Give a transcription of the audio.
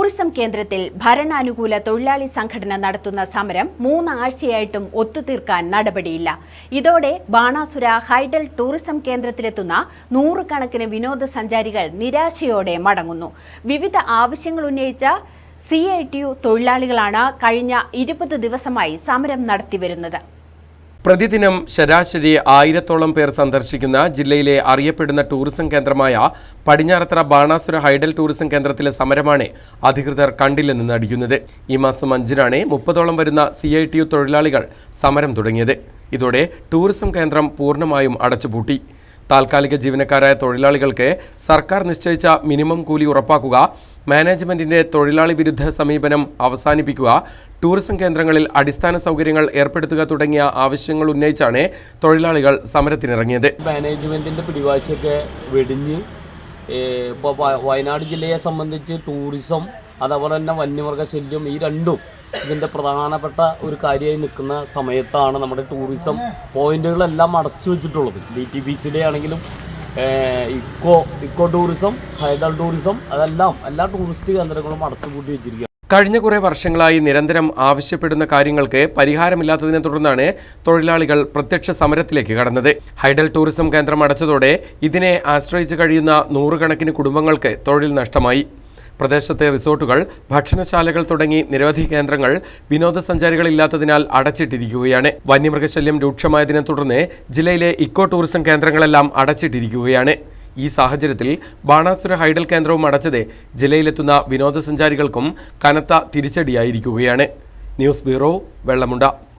Tourism കേന്ദ്രത്തിൽ ഭരണാനുകൂല തൊഴിലാളി സംഘടന നടത്തുന്ന സമരം 3 ആഴ്ചയായിട്ടും ഒത്തുതീർക്കാൻ നടപടിയില്ല. ഇതോടെ ബാണാസുര ഹൈഡൽ ടൂറിസം കേന്ദ്രത്തിലെത്തുന്ന 100 കണക്കിന് വിനോദസഞ്ചാരികൾ നിരാശയോടെ മടങ്ങുന്നു. വിവിധ ആവശ്യങ്ങൾ ഉന്നയിച്ച CITU തൊഴിലാളികളാണ് കഴിഞ്ഞ 20 ദിവസമായി സമരം നടത്തിവരുന്നത്. പ്രതിദിനം ശരാശരി 1000-ഓളം പേർ സന്ദർശിക്കുന്ന ജില്ലയിലെ അറിയപ്പെടുന്ന ടൂറിസം കേന്ദ്രമായ പടിഞ്ഞാറത്തറ ബാണാസുര ഹൈഡൽ ടൂറിസം കേന്ദ്രത്തിലെ സമരമാണ് അധികൃതർ കണ്ടില്ലെന്ന് നടിക്കുന്നത്. ഈ മാസം 5-നാണ് 30-ഓളം വരുന്ന CITU തൊഴിലാളികൾ സമരം തുടങ്ങിയത്. ഇതോടെ ടൂറിസം കേന്ദ്രം പൂർണ്ണമായും അടച്ചുപൂട്ടി. താൽക്കാലിക ജീവനക്കാരായ തൊഴിലാളികൾക്ക് സർക്കാർ നിശ്ചയിച്ച മിനിമം കൂലി ഉറപ്പാക്കുക, മാനേജ്മെന്റിന്റെ തൊഴിലാളി വിരുദ്ധ സമീപനം അവസാനിപ്പിക്കുക, ടൂറിസം കേന്ദ്രങ്ങളിൽ അടിസ്ഥാന സൗകര്യങ്ങൾ ഏർപ്പെടുത്തുക തുടങ്ങിയ ആവശ്യങ്ങൾ ഉന്നയിച്ചാണ് തൊഴിലാളികൾ സമരത്തിനിറങ്ങിയത്. മാനേജ്മെന്റിന്റെ പിടിവാശിയൊക്കെ വെടിഞ്ഞ് ഇപ്പോൾ വയനാട് ജില്ലയെ സംബന്ധിച്ച് ടൂറിസം അതുപോലെ തന്നെ വന്യമൃഗശല്യം ഈ രണ്ടും ഇതിൻ്റെ പ്രധാനപ്പെട്ട ഒരു കാര്യമായി നിൽക്കുന്ന സമയത്താണ് നമ്മുടെ ടൂറിസം പോയിന്റുകളെല്ലാം അടച്ചു വെച്ചിട്ടുള്ളത്. DTPCയുടെ ആണെങ്കിലും ഇക്കോ ടൂറിസം, ഹൈഡൽ ടൂറിസം അതെല്ലാം എല്ലാ ടൂറിസ്റ്റ് കേന്ദ്രങ്ങളും അടച്ചുപൂട്ടി വെച്ചിരിക്കുക. കഴിഞ്ഞ കുറേ വർഷങ്ങളായി നിരന്തരം ആവശ്യപ്പെടുന്ന കാര്യങ്ങൾക്ക് പരിഹാരമില്ലാത്തതിനെ തുടർന്നാണ് തൊഴിലാളികൾ പ്രത്യക്ഷ സമരത്തിലേക്ക് കടന്നത്. ഹൈഡൽ ടൂറിസം കേന്ദ്രം അടച്ചതോടെ ഇതിനെ ആശ്രയിച്ച് കഴിയുന്ന 100 കണക്കിന് കുടുംബങ്ങൾക്ക് തൊഴിൽ നഷ്ടമായി. പ്രദേശത്തെ റിസോർട്ടുകൾ, ഭക്ഷണശാലകൾ തുടങ്ങി നിരവധി കേന്ദ്രങ്ങൾ വിനോദസഞ്ചാരികളില്ലാത്തതിനാൽ അടച്ചിട്ടിരിക്കുകയാണ്. വന്യമൃഗശല്യം രൂക്ഷമായതിനെ തുടർന്ന് ജില്ലയിലെ ഇക്കോ ടൂറിസം കേന്ദ്രങ്ങളെല്ലാം അടച്ചിട്ടിരിക്കുകയാണ്. ഈ സാഹചര്യത്തിൽ ബാണാസുര ഹൈഡൽ കേന്ദ്രവും അടച്ചത് ജില്ലയിലെത്തുന്ന വിനോദസഞ്ചാരികൾക്കും കനത്ത തിരിച്ചടിയായിരിക്കുകയാണ്. News bureau, Vellamunda.